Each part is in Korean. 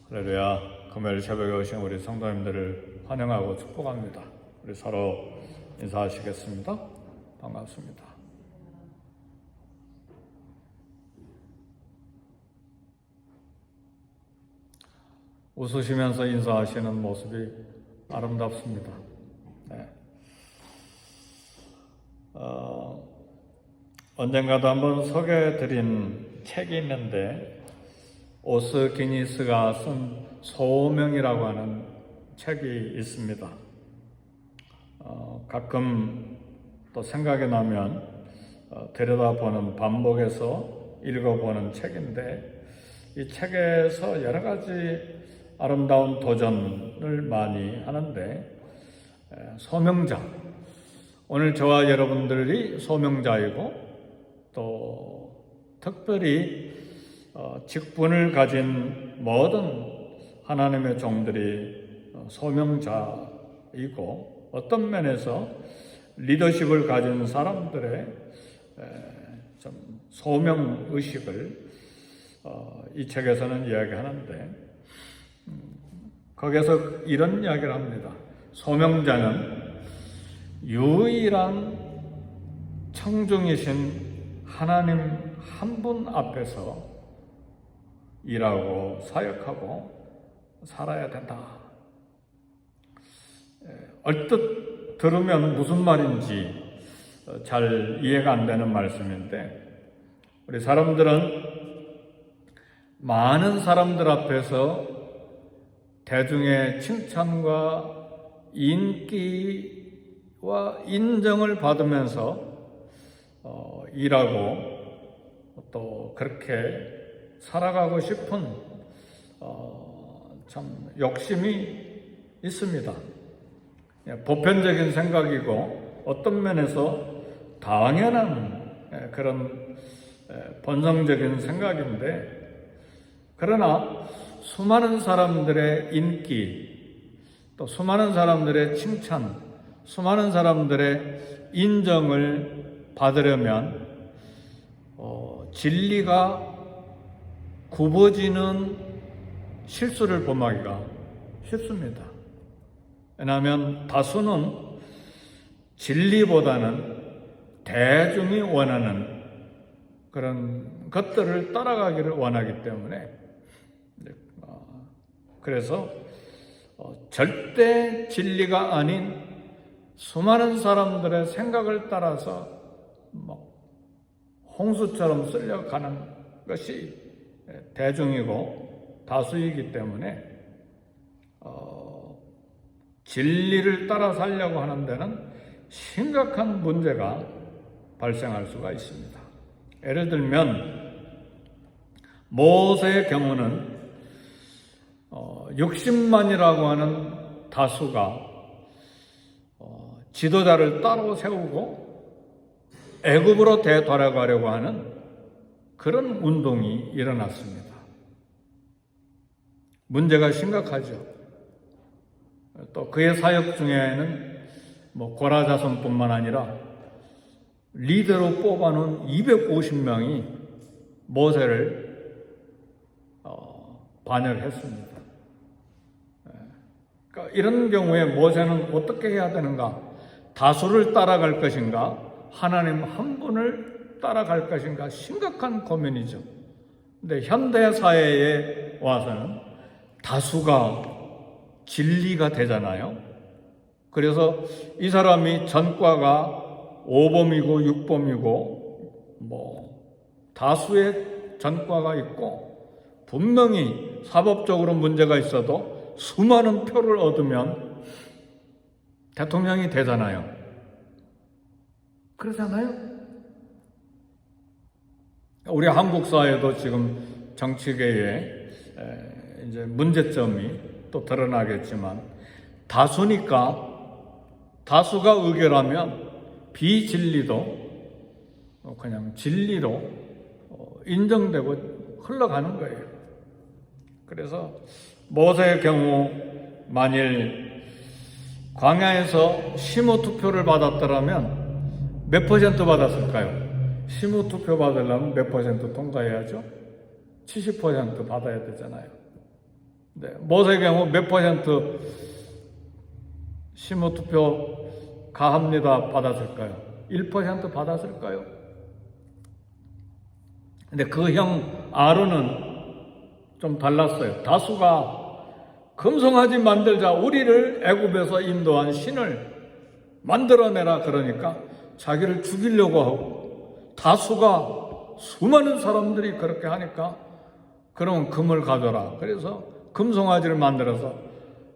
할렐루야. 금요일 새벽에 오신 우리 성도님들을 환영하고 축복합니다. 우리 서로 인사하시겠습니다. 반갑습니다. 웃으시면서 인사하시는 모습이 아름답습니다. 네. 언젠가도 한번 소개해드린 책이 있는데 오스 기니스가 쓴 소명이라고 하는 책이 있습니다. 가끔 또 생각이 나면 들여다보는, 반복해서 읽어보는 책인데, 이 책에서 여러 가지 아름다운 도전을 많이 하는데, 소명자, 오늘 저와 여러분들이 소명자이고, 또 특별히 직분을 가진 모든 하나님의 종들이 소명자이고, 어떤 면에서 리더십을 가진 사람들의 좀 소명의식을 이 책에서는 이야기하는데, 거기에서 이런 이야기를 합니다. 소명자는 유일한 청중이신 하나님 한 분 앞에서 일하고 사역하고 살아야 된다. 얼뜻 들으면 무슨 말인지 잘 이해가 안 되는 말씀인데, 우리 사람들은 많은 사람들 앞에서 대중의 칭찬과 인기와 인정을 받으면서 일하고 또 그렇게 살아가고 싶은 참 욕심이 있습니다. 보편적인 생각이고 어떤 면에서 당연한 그런 본성적인 생각인데, 그러나 수많은 사람들의 인기, 또 수많은 사람들의 칭찬, 수많은 사람들의 인정을 받으려면 진리가 굽어지는 실수를 범하기가 쉽습니다. 왜냐하면 다수는 진리보다는 대중이 원하는 그런 것들을 따라가기를 원하기 때문에, 그래서 절대 진리가 아닌 수많은 사람들의 생각을 따라서 홍수처럼 쓸려가는 것이 대중이고 다수이기 때문에 진리를 따라 살려고 하는 데는 심각한 문제가 발생할 수가 있습니다. 예를 들면 모세의 경우는 60만이라고 하는 다수가 지도자를 따로 세우고 애굽으로 되돌아가려고 하는 그런 운동이 일어났습니다. 문제가 심각하죠. 또 그의 사역 중에는 고라 자손뿐만 아니라 리더로 뽑아놓은 250명이 모세를 반역했습니다. 그러니까 이런 경우에 모세는 어떻게 해야 되는가? 다수를 따라갈 것인가? 하나님 한 분을 따라갈 것인가? 심각한 고민이죠. 근데 현대 사회에 와서는 다수가 진리가 되잖아요. 그래서 이 사람이 전과가 5범이고 6범이고 다수의 전과가 있고, 분명히 사법적으로 문제가 있어도 수많은 표를 얻으면 대통령이 되잖아요. 그러잖아요. 우리 한국 사회도 지금 정치계에 이제 문제점이 또 드러나겠지만, 다수니까, 다수가 의결하면 비진리도 그냥 진리로 인정되고 흘러가는 거예요. 그래서 모세의 경우 만일 광야에서 심호 투표를 받았더라면 몇 퍼센트 받았을까요? 심호 투표 받으려면 몇 퍼센트 통과해야죠? 70% 받아야 되잖아요. 네, 모세의 경우 몇 퍼센트 심호투표 가합니다 받았을까요? 1% 받았을까요? 근데 그 형 아론은 좀 달랐어요. 다수가 금송아지 만들자, 우리를 애굽에서 인도한 신을 만들어내라 그러니까 자기를 죽이려고 하고, 다수가 수많은 사람들이 그렇게 하니까 그럼 금을 가져라. 그래서 금송아지를 만들어서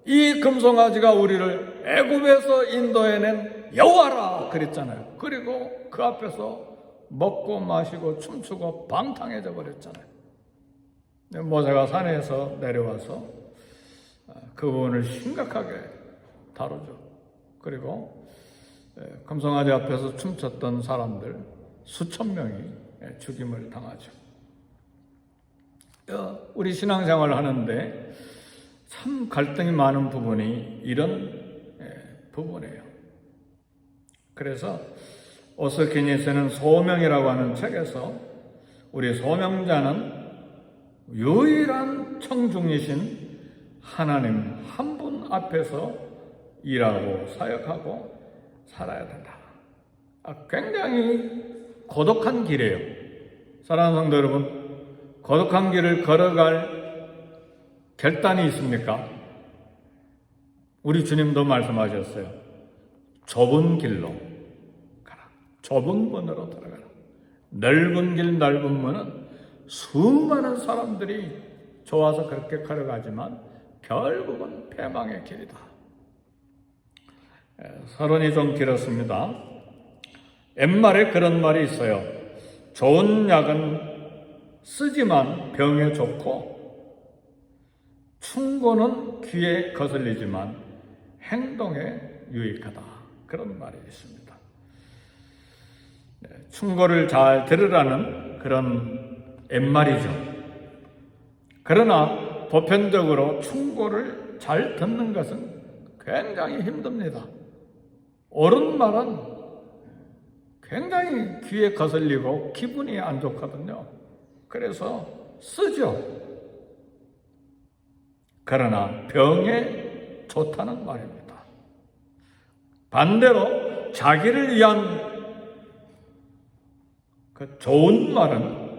이 금송아지가 우리를 애굽에서 인도해낸 여호와라 그랬잖아요. 그리고 그 앞에서 먹고 마시고 춤추고 방탕해져 버렸잖아요. 모세가 산에서 내려와서 그 부분을 심각하게 다루죠. 그리고 금송아지 앞에서 춤췄던 사람들 수천 명이 죽임을 당하죠. 우리 신앙생활을 하는데 참 갈등이 많은 부분이 이런 부분이에요. 그래서 오스키니스는 소명이라고 하는 책에서 우리 소명자는 유일한 청중이신 하나님 한 분 앞에서 일하고 사역하고 살아야 된다. 굉장히 고독한 길이에요. 사랑하는 성도 여러분, 고독한 길을 걸어갈 결단이 있습니까? 우리 주님도 말씀하셨어요. 좁은 길로 가라. 좁은 문으로 들어가라. 넓은 길, 넓은 문은 수많은 사람들이 좋아서 그렇게 걸어가지만 결국은 패망의 길이다. 서론이 좀 길었습니다. 옛말에 그런 말이 있어요. 좋은 약은 쓰지만 병에 좋고, 충고는 귀에 거슬리지만 행동에 유익하다. 그런 말이 있습니다. 충고를 잘 들으라는 그런 옛말이죠. 그러나 보편적으로 충고를 잘 듣는 것은 굉장히 힘듭니다. 옳은 말은 굉장히 귀에 거슬리고 기분이 안 좋거든요. 그래서 쓰죠. 그러나 병에 좋다는 말입니다. 반대로 자기를 위한 그 좋은 말은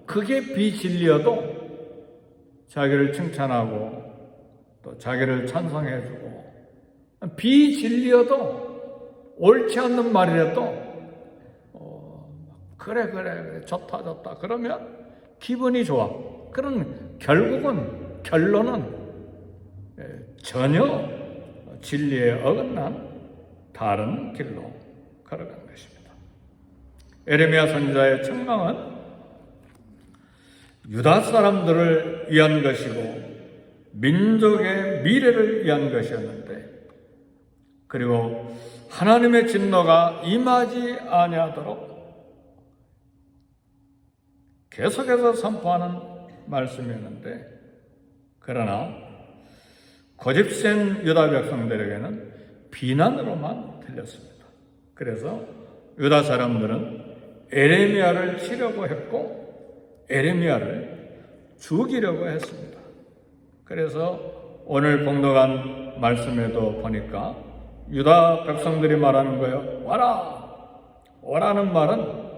그게 비진리여도 자기를 칭찬하고 또 자기를 찬성해주고, 비진리여도 옳지 않는 말이라도 그래 좋다 그러면 기분이 좋아. 그런 결론은 전혀 진리에 어긋난 다른 길로 걸어간 것입니다. 에레미야 선지자의 책망은 유다 사람들을 위한 것이고 민족의 미래를 위한 것이었는데, 그리고 하나님의 진노가 임하지 아니하도록 계속해서 선포하는 말씀이었는데, 그러나 고집센 유다 백성들에게는 비난으로만 들렸습니다. 그래서 유다 사람들은 에레미야를 치려고 했고 에레미야를 죽이려고 했습니다. 그래서 오늘 봉독한 말씀에도 보니까 유다 백성들이 말하는 거예요. 와라! 오라는 말은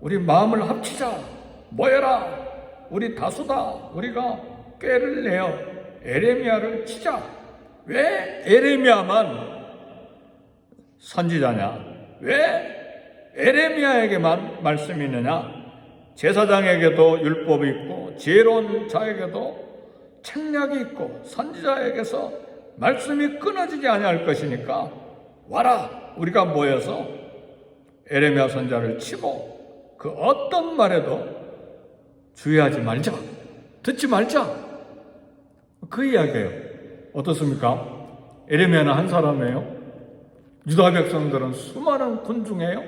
우리 마음을 합치자! 모여라! 우리 다수다! 우리가 꾀를 내어 에레미야를 치자! 왜 에레미야만 선지자냐? 왜 에레미야에게만 말씀이 있느냐? 제사장에게도 율법이 있고 지혜로운 자에게도 책략이 있고 선지자에게서 말씀이 끊어지지 아니할 것이니까 와라! 우리가 모여서 에레미야 선지자를 치고 그 어떤 말에도 주의하지 말자, 듣지 말자, 그 이야기예요. 어떻습니까? 에레미야는 한 사람이에요? 유다 백성들은 수많은 군중이에요?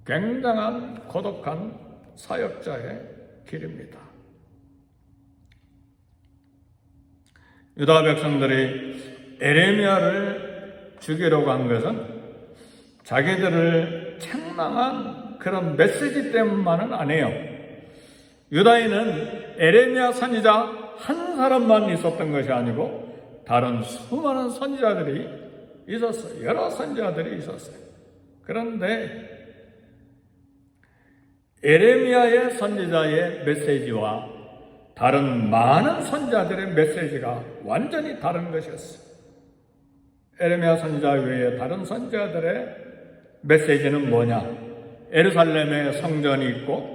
굉장한 고독한 사역자의 길입니다. 유다 백성들이 에레미야를 죽이려고 한 것은 자기들을 책망한 그런 메시지 때문만은 아니에요. 유다인은 에레미야 선지자 한 사람만 있었던 것이 아니고 다른 수많은 선지자들이 있었어요. 여러 선지자들이 있었어요. 그런데 에레미야의 선지자의 메시지와 다른 많은 선지자들의 메시지가 완전히 다른 것이었어요. 에레미야 선지자 외에 다른 선지자들의 메시지는 뭐냐? 예루살렘에 성전이 있고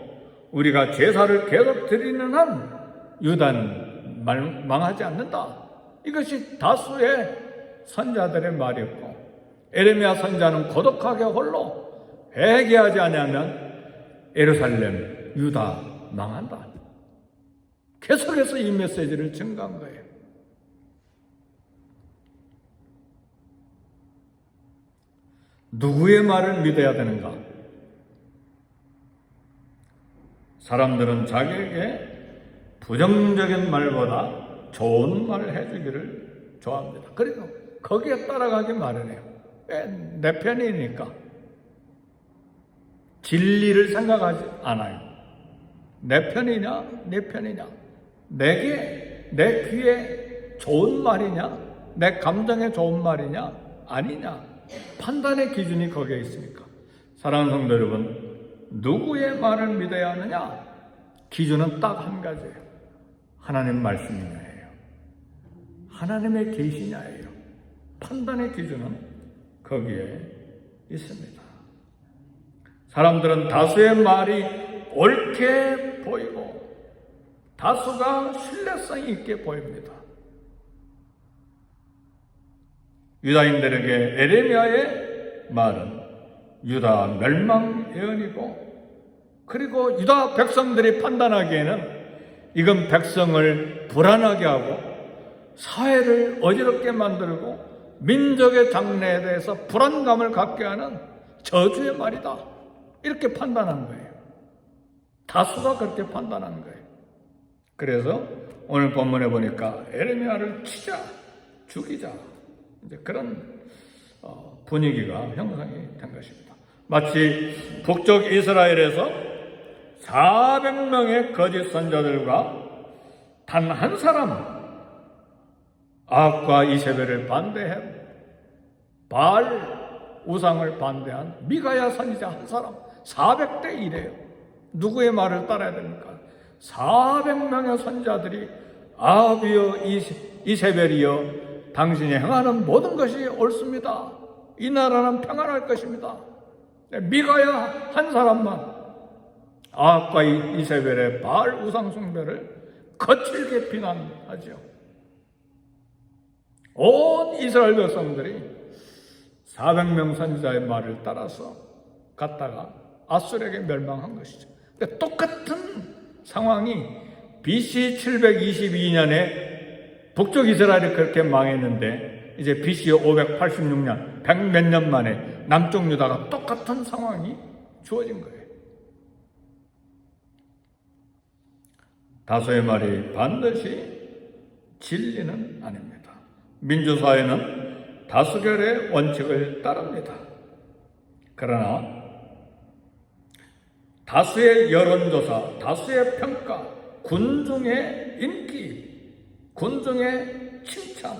우리가 제사를 계속 드리는 한 유다는 망하지 않는다. 이것이 다수의 선지자들의 말이었고, 에레미야 선지자는 고독하게 홀로 회개하지 않으면 예루살렘, 유다 망한다. 계속해서 이 메시지를 증가한 거예요. 누구의 말을 믿어야 되는가? 사람들은 자기에게 부정적인 말보다 좋은 말을 해주기를 좋아합니다. 그리고 거기에 따라가기 마련해요. 왜? 내 편이니까. 진리를 생각하지 않아요. 내 편이냐, 내 편이냐. 내게, 내 귀에 좋은 말이냐, 내 감정에 좋은 말이냐, 아니냐. 판단의 기준이 거기에 있으니까. 사랑하는 성도 여러분, 누구의 말을 믿어야 하느냐? 기준은 딱 한 가지예요. 하나님 말씀이냐예요. 하나님의 계시냐예요. 판단의 기준은 거기에 있습니다. 사람들은 다수의 말이 옳게 보이고 다수가 신뢰성이 있게 보입니다. 유다인들에게 에레미야의 말은 유다 멸망 예언이고, 그리고 유다 백성들이 판단하기에는 이건 백성을 불안하게 하고 사회를 어지럽게 만들고 민족의 장래에 대해서 불안감을 갖게 하는 저주의 말이다. 이렇게 판단한 거예요. 다수가 그렇게 판단한 거예요. 그래서 오늘 본문에 보니까 에레미야를 치자, 죽이자, 이제 그런 분위기가 형성이 된 것입니다. 마치 북쪽 이스라엘에서 400명의 거짓 선자들과 단 한 사람 아합과 이세벨을 반대한, 바알 우상을 반대한 미가야 선지자 한 사람, 400대 1이에요. 누구의 말을 따라야 됩니까? 400명의 선지자들이 아합이여 이세벨이여 당신이 행하는 모든 것이 옳습니다. 이 나라는 평안할 것입니다. 미가야 한 사람만 아합과 이세벨의 바알 우상 숭배를 거칠게 비난하죠. 온 이스라엘 백성들이 400명 선지자의 말을 따라서 갔다가 아수르에게 멸망한 것이죠. 똑같은 상황이 BC 722년에 북쪽 이스라엘이 그렇게 망했는데 이제 BC 586년 100몇 년 만에 남쪽 유다가 똑같은 상황이 주어진 거예요. 다수의 말이 반드시 진리는 아닙니다. 민주사회는 다수결의 원칙을 따릅니다. 그러나 다수의 여론조사, 다수의 평가, 군중의 인기, 군중의 칭찬,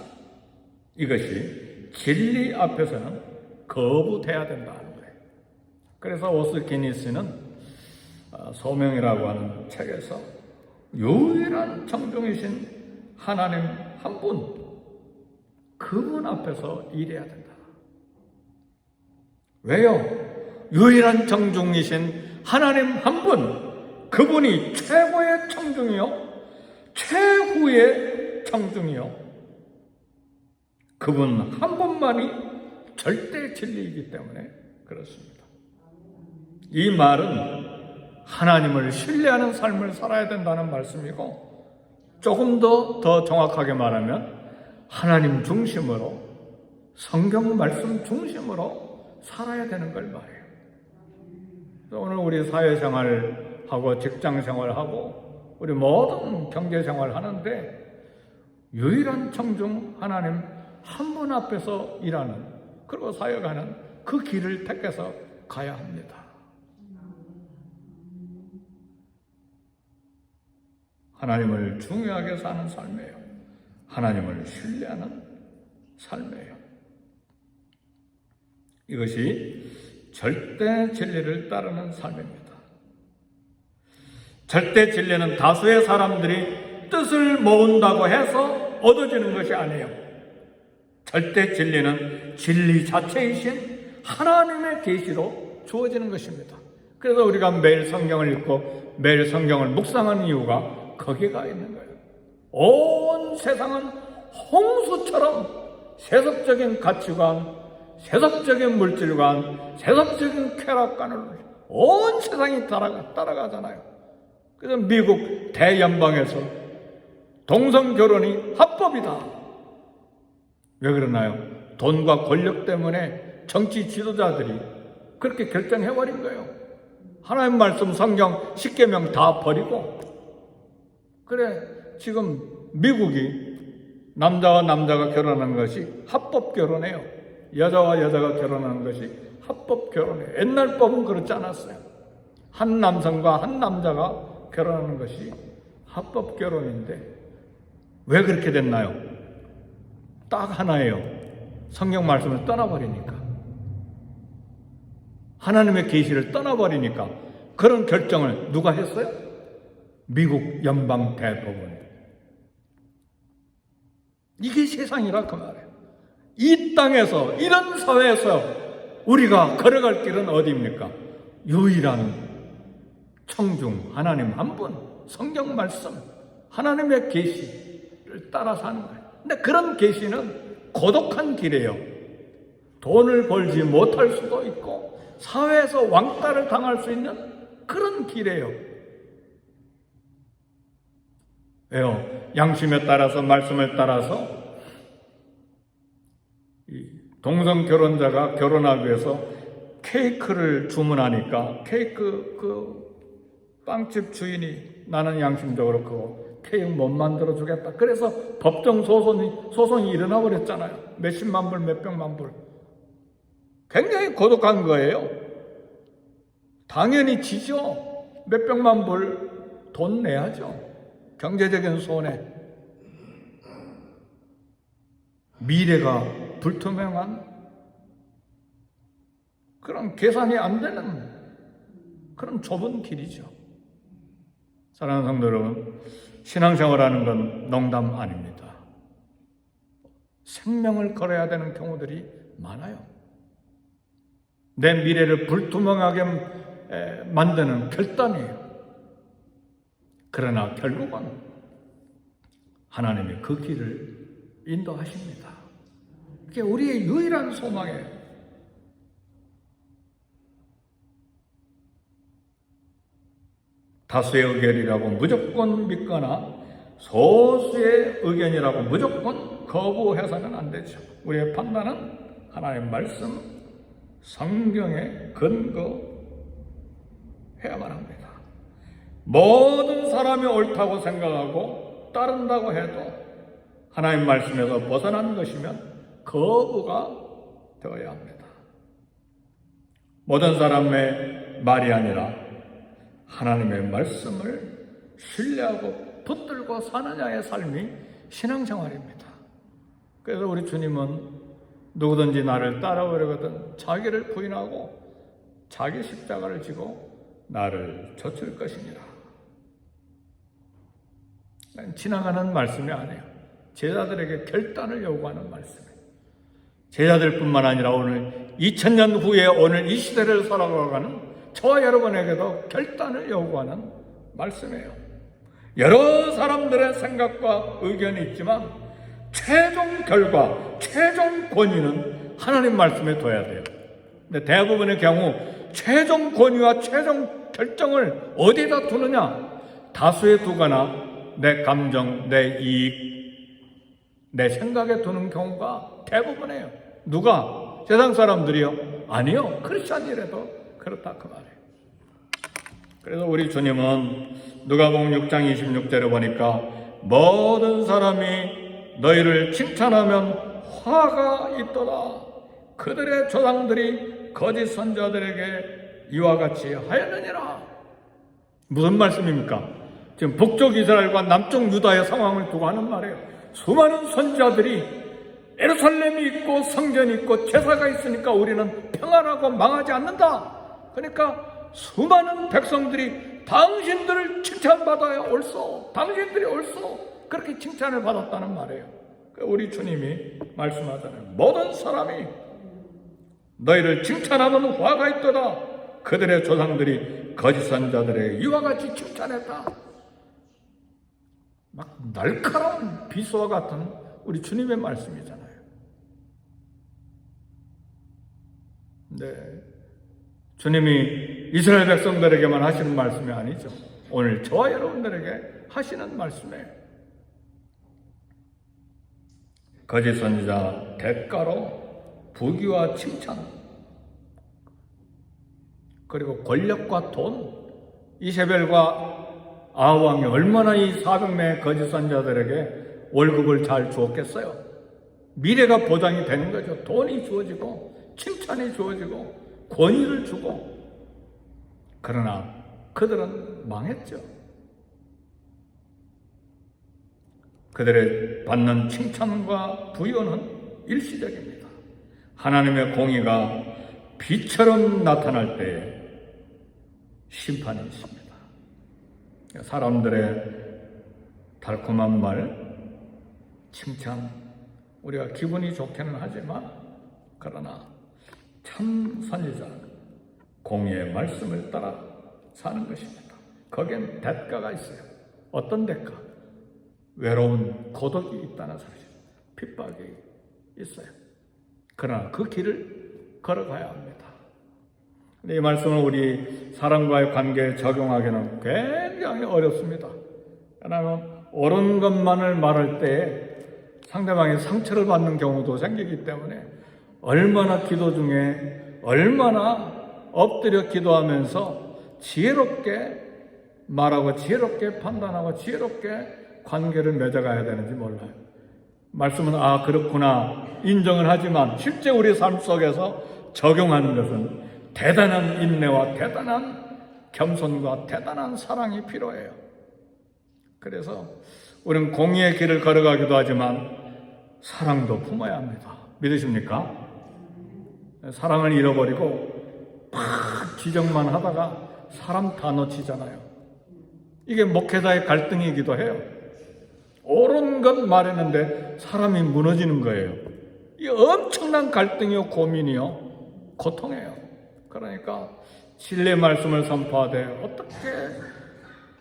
이것이 진리 앞에서는 거부돼야 된다는 거예요. 그래서 오스 기니스는 소명이라고 하는 책에서 유일한 청중이신 하나님 한 분, 그분 앞에서 일해야 된다. 왜요? 유일한 청중이신 하나님 한 분, 그분이 최고의 청중이요, 최후의 청중이요, 그분 한 분만이 절대 진리이기 때문에 그렇습니다. 이 말은 하나님을 신뢰하는 삶을 살아야 된다는 말씀이고, 조금 더 정확하게 말하면 하나님 중심으로, 성경 말씀 중심으로 살아야 되는 걸 말해요. 오늘 우리 사회생활하고 직장생활하고 우리 모든 경제생활 하는데 유일한 청중 하나님 한 분 앞에서 일하는, 그리고 사역하는 그 길을 택해서 가야 합니다. 하나님을 중요하게 사는 삶이에요. 하나님을 신뢰하는 삶이에요. 이것이 절대 진리를 따르는 삶입니다. 절대 진리는 다수의 사람들이 뜻을 모은다고 해서 얻어지는 것이 아니에요. 절대 진리는 진리 자체이신 하나님의 계시로 주어지는 것입니다. 그래서 우리가 매일 성경을 읽고 매일 성경을 묵상하는 이유가 거기가 있는 거예요. 온 세상은 홍수처럼 세속적인 가치관, 세속적인 물질관, 세속적인 쾌락관을 온 세상이 따라가잖아요. 그래서 미국 대연방에서 동성결혼이 합법이다. 왜 그러나요? 돈과 권력 때문에 정치 지도자들이 그렇게 결정해버린 거예요. 하나님 말씀 성경 10계명 다 버리고. 그래, 지금 미국이 남자와 남자가 결혼하는 것이 합법 결혼이에요. 여자와 여자가 결혼하는 것이 합법 결혼이에요. 옛날 법은 그렇지 않았어요. 한 남성과 한 남자가 결혼하는 것이 합법 결혼인데 왜 그렇게 됐나요? 딱 하나예요. 성경 말씀을 떠나버리니까. 하나님의 계시를 떠나버리니까. 그런 결정을 누가 했어요? 미국 연방 대법원이. 이게 세상이라 그 말이에요. 이 땅에서, 이런 사회에서 우리가 걸어갈 길은 어디입니까? 유일한 청중 하나님 한 분, 성경 말씀, 하나님의 계시를 따라 사는 거예요. 근데 그런 계시는 고독한 길이에요. 돈을 벌지 못할 수도 있고 사회에서 왕따를 당할 수 있는 그런 길이에요. 왜요? 양심에 따라서, 말씀에 따라서 동성 결혼자가 결혼하기 위해서 케이크를 주문하니까 케이크 빵집 주인이 나는 양심적으로 그 케이크 못 만들어 주겠다. 그래서 법정 소송이 일어나 버렸잖아요. 몇십만 불, 몇백만 불. 굉장히 고독한 거예요. 당연히 지죠. 몇백만 불 돈 내야죠. 경제적인 손해. 미래가 불투명한 그런 계산이 안 되는 그런 좁은 길이죠. 사랑하는 성도 여러분, 신앙생활하는 건 농담 아닙니다. 생명을 걸어야 되는 경우들이 많아요. 내 미래를 불투명하게 만드는 결단이에요. 그러나 결국은 하나님이 그 길을 인도하십니다. 그게 우리의 유일한 소망이에요. 다수의 의견이라고 무조건 믿거나 소수의 의견이라고 무조건 거부해서는 안 되죠. 우리의 판단은 하나님의 말씀, 성경에 근거해야만 합니다. 모든 사람이 옳다고 생각하고 따른다고 해도 하나님 말씀에서 벗어난 것이면 거부가 되어야 합니다. 모든 사람의 말이 아니라 하나님의 말씀을 신뢰하고 붙들고 사느냐의 삶이 신앙생활입니다. 그래서 우리 주님은 누구든지 나를 따라오려거든 자기를 부인하고 자기 십자가를 지고 나를 좇을 것이니라. 지나가는 말씀이 아니에요. 제자들에게 결단을 요구하는 말씀이에요. 제자들뿐만 아니라 오늘 2000년 후에 오늘 이 시대를 살아가는 저와 여러분에게도 결단을 요구하는 말씀이에요. 여러 사람들의 생각과 의견이 있지만 최종 결과, 최종 권위는 하나님 말씀에 둬야 돼요. 근데 대부분의 경우 최종 권위와 최종 결정을 어디에다 두느냐? 다수에 두거나 내 감정, 내 이익, 내 생각에 두는 경우가 대부분이에요. 누가? 세상 사람들이요? 아니요. 크리스찬이라도 그렇다 그 말이에요. 그래서 우리 주님은 누가복음 6장 26절에 보니까 모든 사람이 너희를 칭찬하면 화가 있도다. 그들의 조상들이 거짓 선자들에게 이와 같이 하였느니라. 무슨 말씀입니까? 지금 북쪽 이스라엘과 남쪽 유다의 상황을 두고 하는 말이에요. 수많은 선지자들이 예루살렘이 있고 성전이 있고 제사가 있으니까 우리는 평안하고 망하지 않는다. 그러니까 수많은 백성들이 당신들을 칭찬받아야 옳소, 당신들이 옳소, 그렇게 칭찬을 받았다는 말이에요. 우리 주님이 말씀하잖아요. 모든 사람이 너희를 칭찬하면 화가 있도다. 그들의 조상들이 거짓 선지자들에게 이와 같이 칭찬했다. 막 날카로운 비수와 같은 우리 주님의 말씀이잖아요. 네, 주님이 이스라엘 백성들에게만 하시는 말씀이 아니죠. 오늘 저와 여러분들에게 하시는 말씀이에요. 거짓 선지자 대가로 부귀와 칭찬, 그리고 권력과 돈, 이세벨과 아하왕이 얼마나 이 400명의 거짓 선지자들에게 월급을 잘 주었겠어요. 미래가 보장이 되는 거죠. 돈이 주어지고 칭찬이 주어지고 권위를 주고. 그러나 그들은 망했죠. 그들의 받는 칭찬과 부여는 일시적입니다. 하나님의 공의가 비처럼 나타날 때에 심판이 있습니다. 사람들의 달콤한 말, 칭찬, 우리가 기분이 좋게는 하지만 그러나 참 선지자, 공의의 말씀을 따라 사는 것입니다. 거기엔 대가가 있어요. 어떤 대가? 외로운 고독이 있다는 사실, 핍박이 있어요. 그러나 그 길을 걸어가야 합니다. 근데 이 말씀을 우리 사람과의 관계에 적용하기는 굉장히 어렵습니다. 왜냐하면 옳은 것만을 말할 때 상대방이 상처를 받는 경우도 생기기 때문에 얼마나 기도 중에 얼마나 엎드려 기도하면서 지혜롭게 말하고 지혜롭게 판단하고 지혜롭게 관계를 맺어가야 되는지 몰라요. 말씀은 그렇구나 인정을 하지만 실제 우리 삶 속에서 적용하는 것은 대단한 인내와 대단한 겸손과 대단한 사랑이 필요해요. 그래서 우리는 공의의 길을 걸어가기도 하지만 사랑도 품어야 합니다. 믿으십니까? 사랑을 잃어버리고 막 지적만 하다가 사람 다 놓치잖아요. 이게 목회자의 갈등이기도 해요. 옳은 것 말했는데 사람이 무너지는 거예요. 이 엄청난 갈등이요, 고민이요, 고통이에요. 그러니까 진리의 말씀을 선포하되 어떻게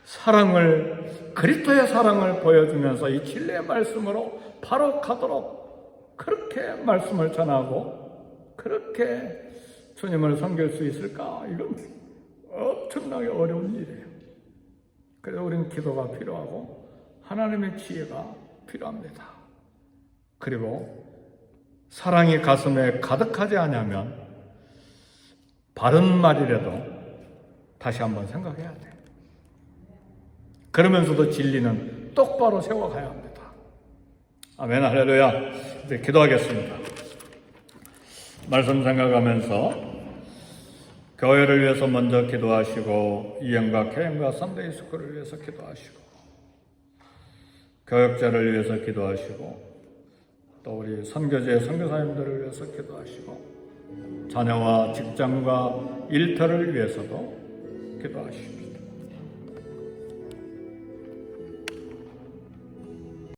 사랑을, 그리스도의 사랑을 보여주면서 이 진리의 말씀으로 바로 가도록 그렇게 말씀을 전하고 그렇게 주님을 섬길 수 있을까? 이건 엄청나게 어려운 일이에요. 그래서 우리는 기도가 필요하고 하나님의 지혜가 필요합니다. 그리고 사랑이 가슴에 가득하지 않으면 바른 말이라도 다시 한번 생각해야 돼요. 그러면서도 진리는 똑바로 세워가야 합니다. 아멘, 할렐루야. 이제 기도하겠습니다. 말씀 생각하면서 교회를 위해서 먼저 기도하시고 이행과 개행과 선데이 스쿨을 위해서 기도하시고 교역자를 위해서 기도하시고 또 우리 선교제 선교사님들을 위해서 기도하시고 자녀와 직장과 일터를 위해서도 기도하시고